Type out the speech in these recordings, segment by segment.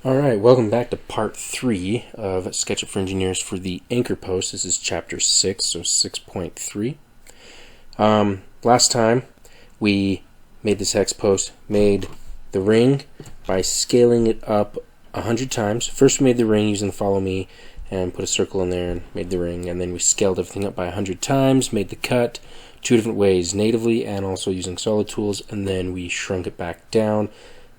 Alright, welcome back to part 3 of SketchUp for Engineers for the anchor post. This is chapter 6, so 6.3. Last time we made this hex post, made the ring by scaling it up 100 times. First we made the ring using follow me and put a circle in there and made the ring, and then we scaled everything up by 100 times, made the cut 2 different ways, natively and also using solid tools, and then we shrunk it back down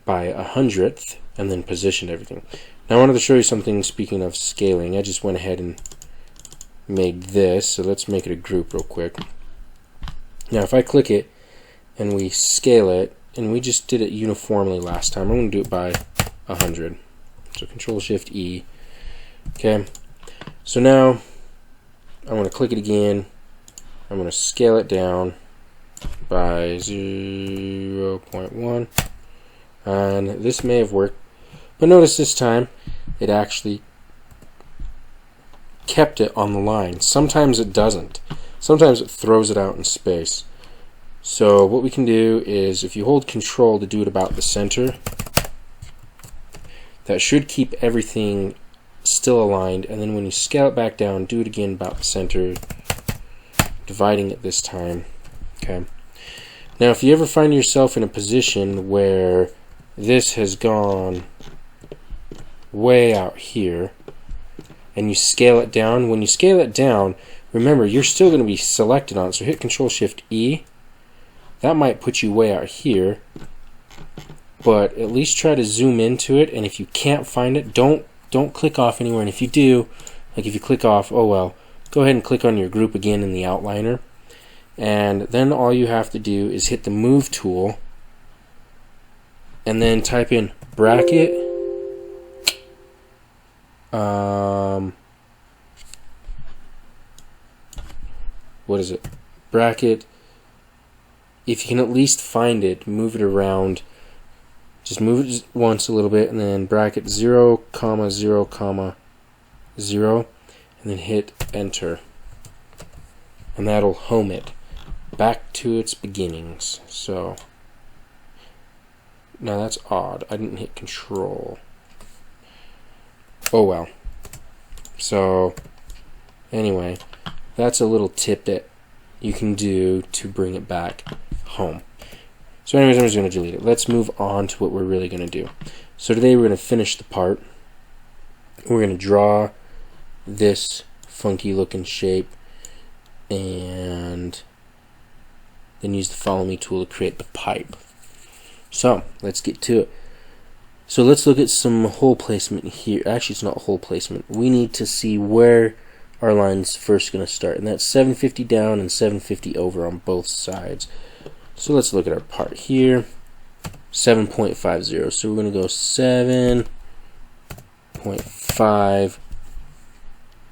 by 100th and then positioned everything. Now I wanted to show you something. Speaking of scaling, I just went ahead and made this, so let's make it a group real quick. Now if I click it and we scale it, and we just did it uniformly last time, I'm going to do it by 100. So Control Shift E. Okay, so now I'm going to click it again. I'm going to scale it down by 0.1, and this may have worked, but notice this time it actually kept it on the line. Sometimes it doesn't. Sometimes it throws it out in space. So what we can do is, if you hold Control to do it about the center, that should keep everything still aligned, and then when you scale it back down, do it again about the center, dividing it this time. Okay. Now if you ever find yourself in a position where this has gone way out here and you scale it down, when you scale it down, remember you're still going to be selected on it, so hit Control Shift E. That might put you way out here, but at least try to zoom into it, and if you can't find it, don't click off anywhere, and if you do, like if you click off, oh well, go ahead and click on your group again in the outliner, and then all you have to do is hit the move tool and then type in bracket what is it? Bracket, if you can at least find it, move it around. Just move it once a little bit, and then bracket 0, 0, 0, and then hit enter. And that'll home it back to its beginnings. So now that's odd. I didn't hit Control. Oh well. So anyway, that's a little tip that you can do to bring it back home. So anyways, I'm just going to delete it. Let's move on to what we're really going to do. So today we're going to finish the part. We're going to draw this funky looking shape and then use the follow me tool to create the pipe. So let's get to it. So let's look at some hole placement here. Actually, it's not hole placement. We need to see where our line's first going to start, and that's 750 down and 750 over on both sides. So let's look at our part here. 7.50. So we're going to go 7.5.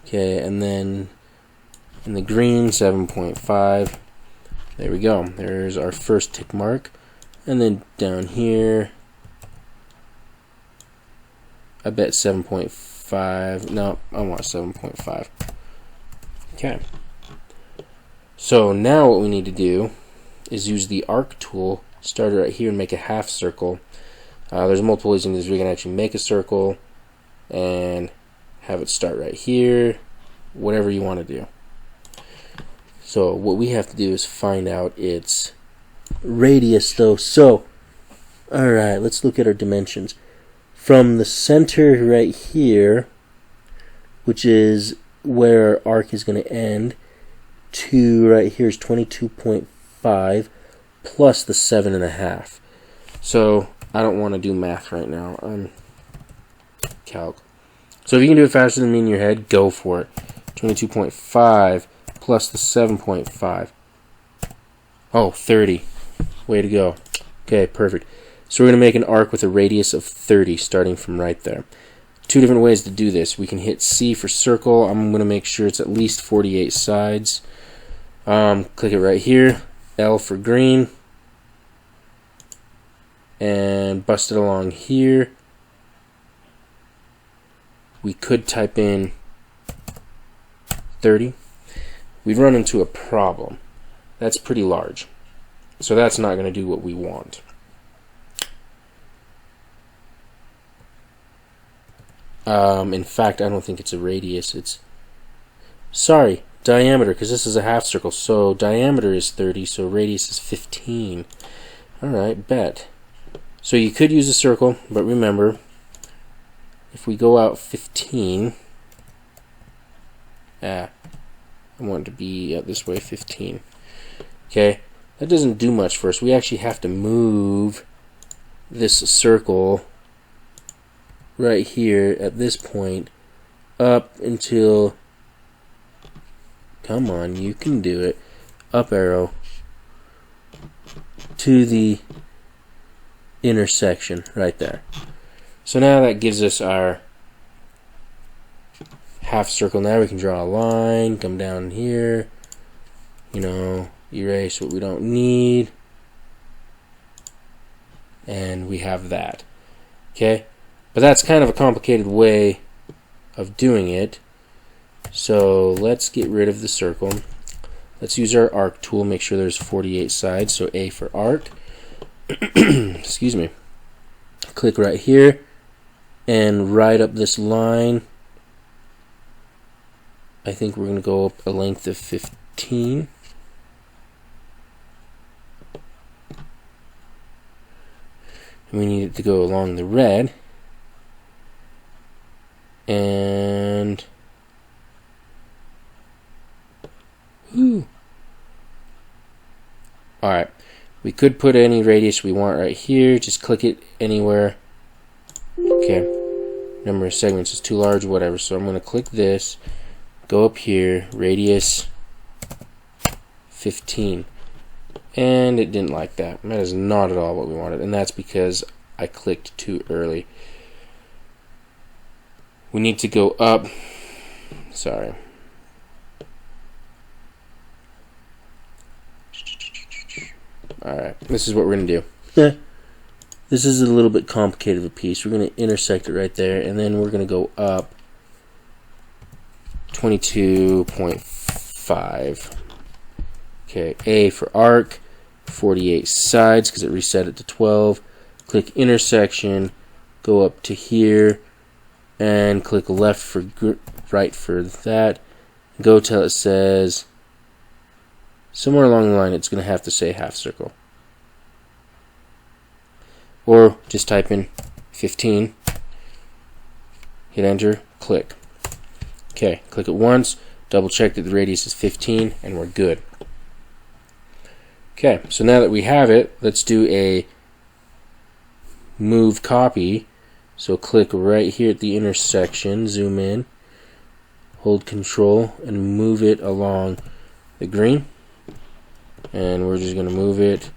Okay, and then in the green, 7.5. There we go. There's our first tick mark. And then down here, I bet 7.5. No, I want 7.5. Okay. So now what we need to do is use the arc tool, start it right here and make a half circle. There's multiple ways in this. We can actually make a circle and have it start right here, whatever you want to do. So what we have to do is find out its radius though. So alright, let's look at our dimensions. From the center right here, which is where our arc is going to end, to right here is 22.5 plus the 7.5. So I don't want to do math right now. I'm calc. So if you can do it faster than me in your head, go for it. 22.5 plus the 7.5. Oh, 30. Way to go. Okay, perfect. So we're going to make an arc with a radius of 30 starting from right there. Two different ways to do this. We can hit C for circle. I'm going to make sure it's at least 48 sides. Click it right here. L for green. And bust it along here. We could type in 30. We'd run into a problem. That's pretty large. So that's not going to do what we want. In fact, I don't think it's a radius. It's, sorry, diameter, because this is a half circle. So diameter is 30, so radius is 15. Alright, bet. So you could use a circle, but remember, if we go out 15, I want it to be out this way, 15. Okay, that doesn't do much for us. We actually have to move this circle right here at this point up until, come on, you can do it, up arrow to the intersection right there. So now that gives us our half circle. Now we can draw a line, come down here, you know, erase what we don't need, and we have that. Okay, but that's kind of a complicated way of doing it, so let's get rid of the circle. Let's use our arc tool, make sure there's 48 sides, so A for arc. Excuse me. Click right here and write up this line. I think we're going to go up a length of 15. And we need it to go along the red. And alright, we could put any radius we want right here, just click it anywhere. Okay, number of segments is too large, whatever, so I'm going to click this, go up here, radius 15, and it didn't like that. That is not at all what we wanted, and that's because I clicked too early. We need to go up, sorry. Alright, this is what we're going to do. This is a little bit complicated of a piece. We're going to intersect it right there, and then we're going to go up 22.5. Okay, A for arc, 48 sides, because it reset it to 12. Click intersection, go up to here, and click left for right for that. Go till it says, somewhere along the line, it's going to have to say half circle. Or just type in 15, hit enter, click. Okay, click it once, double check that the radius is 15, and we're good. Okay, so now that we have it, let's do a move copy. So click right here at the intersection, zoom in, hold control, and move it along the green. And we're just going to move it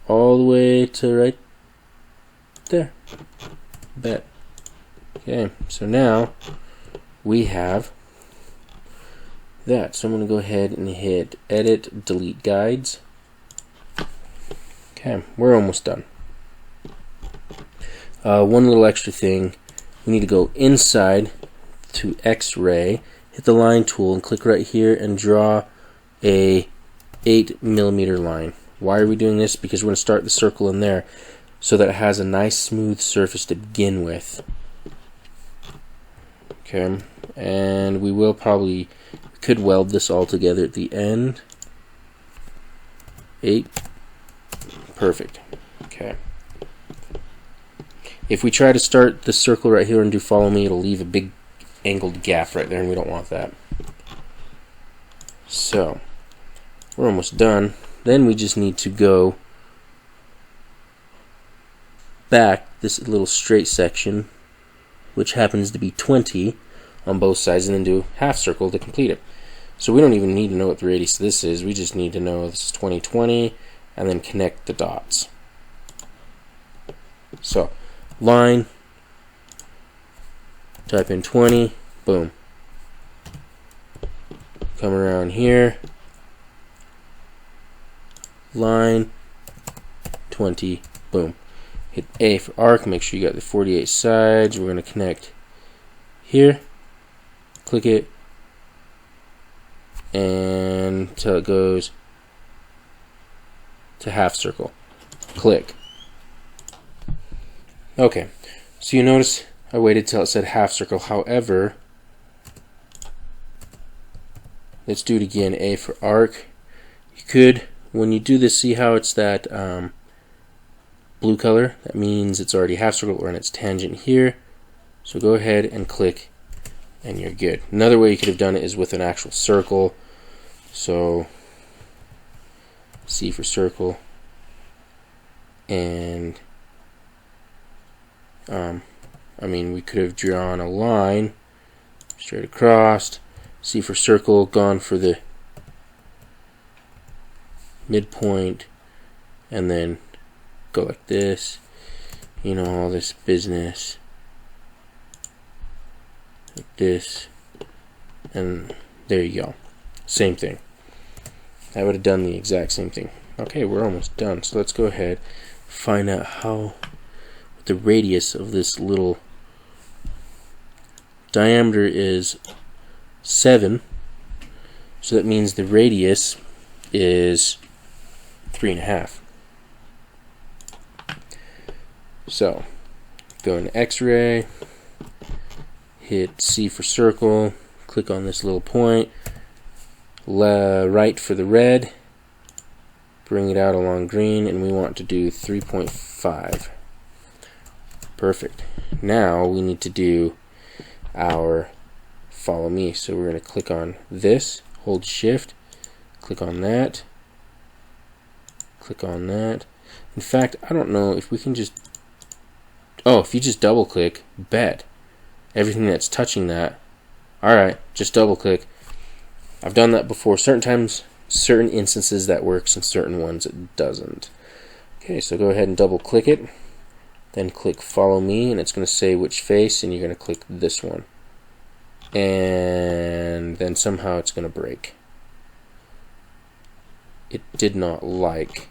all the way to right there. Bet. Okay, so now we have that. So I'm going to go ahead and hit edit, delete guides. Okay, we're almost done. One little extra thing, we need to go inside to X-ray, hit the line tool, and click right here and draw a 8mm line. Why are we doing this? Because we're going to start the circle in there so that it has a nice smooth surface to begin with. Okay, and we will probably could weld this all together at the end. 8. Perfect. Okay. If we try to start the circle right here and do follow me, it'll leave a big angled gap right there, and we don't want that. So we're almost done. Then we just need to go back this little straight section, which happens to be 20 on both sides, and then do half circle to complete it. So we don't even need to know what the radius of this is. We just need to know this is 20, 20, and then connect the dots. So line, type in 20, boom. Come around here, line, 20, boom. Hit A for arc, make sure you got the 48 sides. We're going to connect here, click it, and until it goes to half circle. Click. Okay, so you notice I waited till it said half circle. However, let's do it again. A for arc. You could, when you do this, see how it's that blue color? That means it's already half circle or in its tangent here. So go ahead and click and you're good. Another way you could have done it is with an actual circle. So C for circle, and I mean, we could have drawn a line straight across. C for circle, gone for the midpoint, and then go like this. You know, all this business. Like this. And there you go. Same thing. I would have done the exact same thing. Okay, we're almost done. So let's go ahead, find out how the radius of this little diameter is 7. So that means the radius is 3.5. So go into X-ray, hit C for circle, click on this little point, right for the red, bring it out along green, and we want to do 3.5. Perfect. Now we need to do our follow me. So we're going to click on this, hold shift, click on that, click on that. In fact, I don't know if we can just, oh, if you just double click, bet everything that's touching that, alright, just double click. I've done that before. Certain times, certain instances that works, and certain ones it doesn't. Okay, so go ahead and double click it, then click follow me, and it's going to say which face, and you're going to click this one. And then somehow it's going to break. It did not like.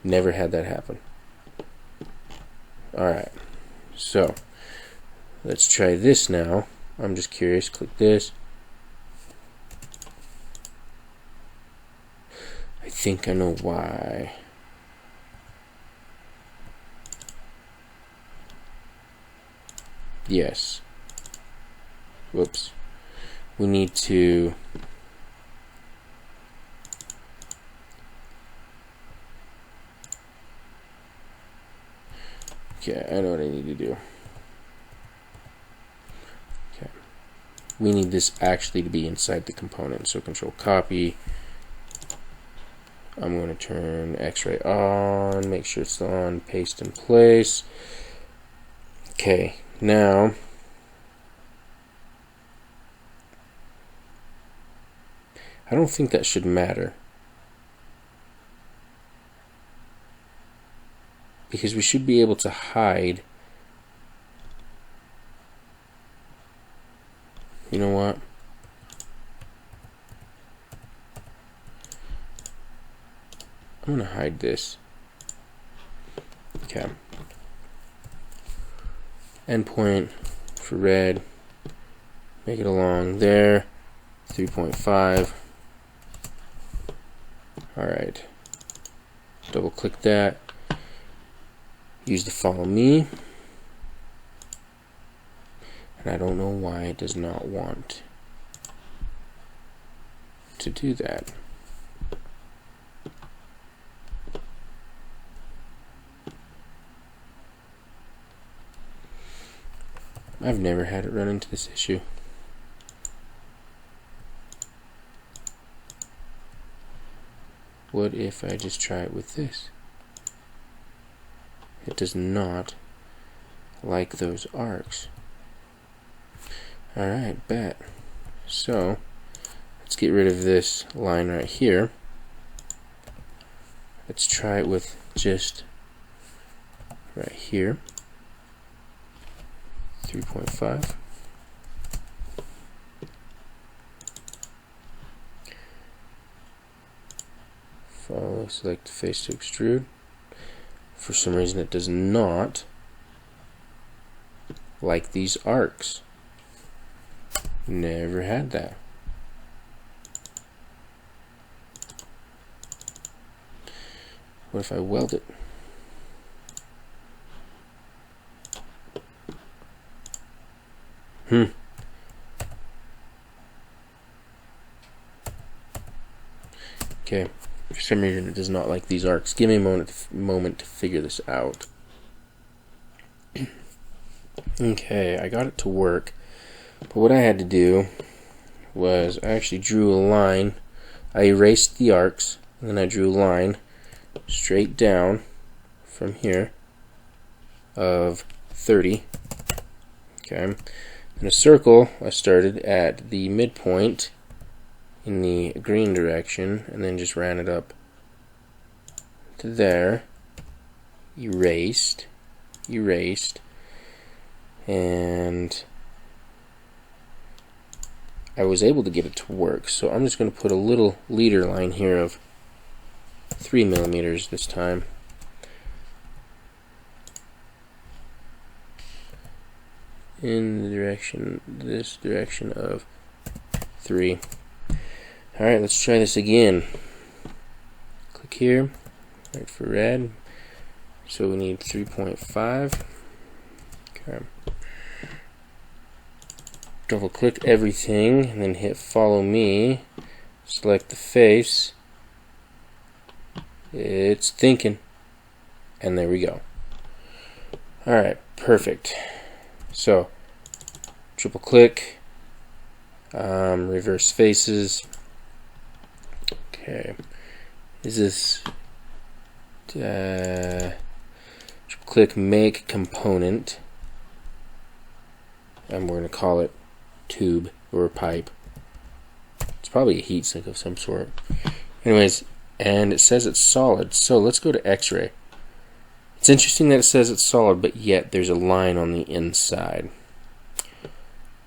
Never had that happen. Alright, so let's try this now. I'm just curious. Click this. I think I know why. Yes. Whoops. We need to okay, I know what I need to do. Okay. We need this actually to be inside the component. So control copy. I'm going to turn X-ray on, make sure it's on, paste in place. Okay, now I don't think that should matter, because we should be able to hide. You know what? I'm going to hide this. Okay. Endpoint for red. Make it along there. 3.5. Alright. Double click that. Use the follow me. And I don't know why it does not want to do that. I've never had it run into this issue. What if I just try it with this? It does not like those arcs. Alright, bet. So, let's get rid of this line right here. Let's try it with just right here. 3.5. Follow, select face to extrude. For some reason it does not like these arcs. Never had that. What if I weld it? Okay, for some reason it does not like these arcs. Give me a moment to figure this out. Okay, I got it to work, but what I had to do was I actually drew a line. I erased the arcs, and then I drew a line straight down from here of 30. Okay, and a circle I started at the midpoint in the green direction, and then just ran it up to there. Erased, and I was able to get it to work. So I'm just going to put a little leader line here of 3 millimeters this time. In the direction, this direction of 3. Alright, let's try this again. Click here, right for red. So we need 3.5. Okay. Double click everything and then hit follow me. Select the face. It's thinking. And there we go. Alright, perfect. So, triple click, reverse faces. Okay, is this triple click make component, and we're going to call it tube or pipe. It's probably a heat sink of some sort. Anyways, and it says it's solid, so let's go to X-ray. It's interesting that it says it's solid, but yet there's a line on the inside.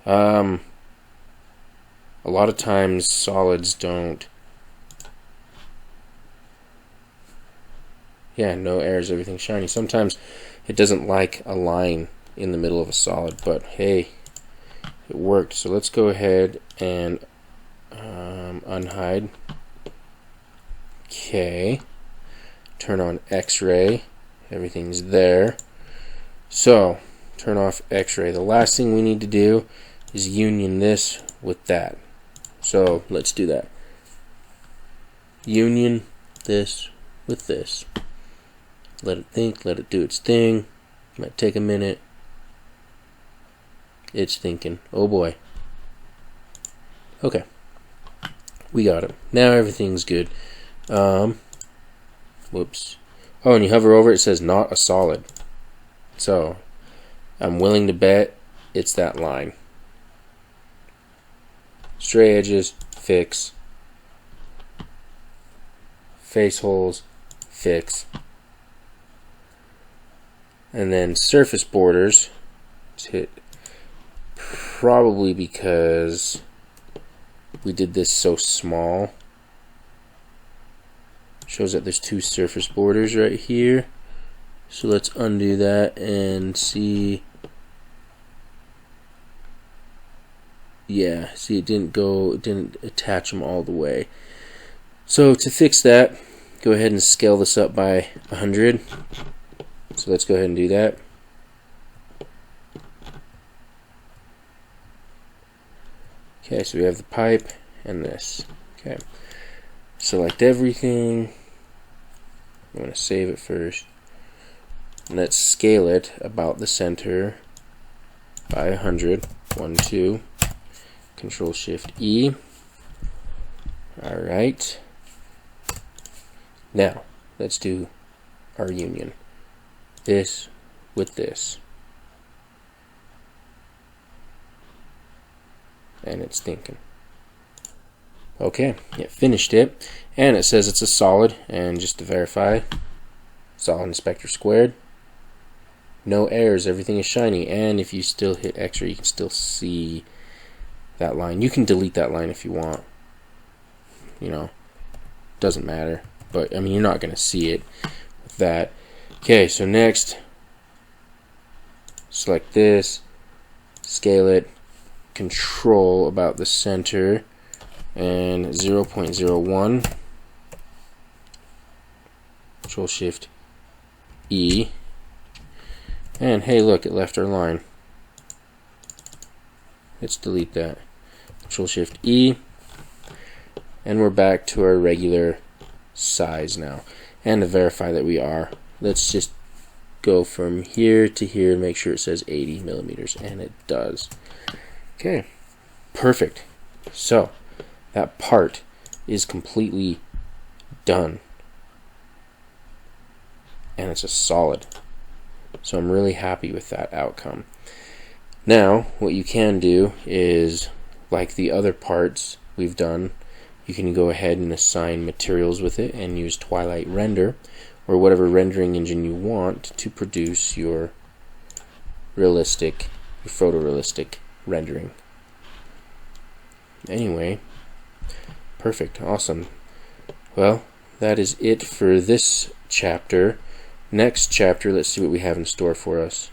A lot of times solids don't. Yeah, no errors, everything's shiny. Sometimes it doesn't like a line in the middle of a solid, but hey, it worked. So let's go ahead and unhide. Okay. Turn on X-ray. Everything's there. So, turn off X-ray. The last thing we need to do is union this with that. So, let's do that. Union this with this. Let it think, let it do its thing. Might take a minute. It's thinking. Oh boy. Okay. We got it. Now everything's good. Whoops. Oh, and you hover over it, it says not a solid. So, I'm willing to bet it's that line. Stray edges, fix. Face holes, fix. And then surface borders, let's hit, probably because we did this so small. Shows that there's 2 surface borders right here. So let's undo that and see. Yeah, see, it didn't attach them all the way. So to fix that, go ahead and scale this up by 100. So let's go ahead and do that. Okay, so we have the pipe and this. Okay. Select everything. I'm going to save it first. Let's scale it about the center by 100. 1, 2. Control Shift E. Alright. Now, let's do our union. This with this. And it's thinking. Okay, it finished it, and it says it's a solid, and just to verify, solid inspector squared, no errors, everything is shiny, and if you still hit X-ray, you can still see that line. You can delete that line if you want, you know, doesn't matter, but I mean, you're not going to see it with that. Okay, so next, select this, scale it, control about the center, and 0.01. Control Shift E. And hey, look, it left our line. Let's delete that. Control-Shift-E. And we're back to our regular size now. And to verify that we are, let's just go from here to here and make sure it says 80 millimeters, and it does. Okay, perfect. So that part is completely done, and it's a solid. So I'm really happy with that outcome. Now what you can do is, like the other parts we've done, you can go ahead and assign materials with it and use Twilight Render or whatever rendering engine you want to produce your realistic, your photorealistic rendering. Anyway, perfect, awesome. Well, that is it for this chapter. Next chapter, let's see what we have in store for us.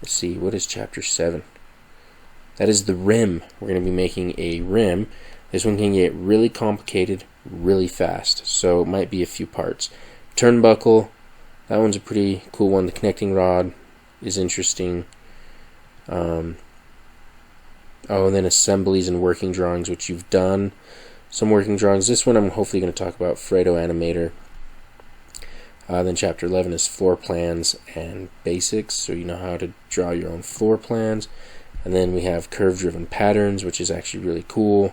Let's see, what is chapter 7? That is the rim. We're going to be making a rim. This one can get really complicated really fast, so it might be a few parts. Turnbuckle, that one's a pretty cool one. The connecting rod is interesting. Oh, and then assemblies and working drawings, which you've done. Some working drawings. This one I'm hopefully going to talk about Fredo Animator. Then chapter 11 is floor plans and basics, so you know how to draw your own floor plans. And then we have curve-driven patterns, which is actually really cool.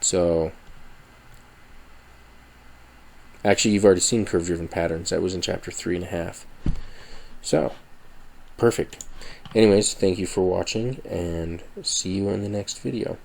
So, actually, you've already seen curve-driven patterns. That was in chapter 3.5. So, perfect. Anyways, thank you for watching, and see you in the next video.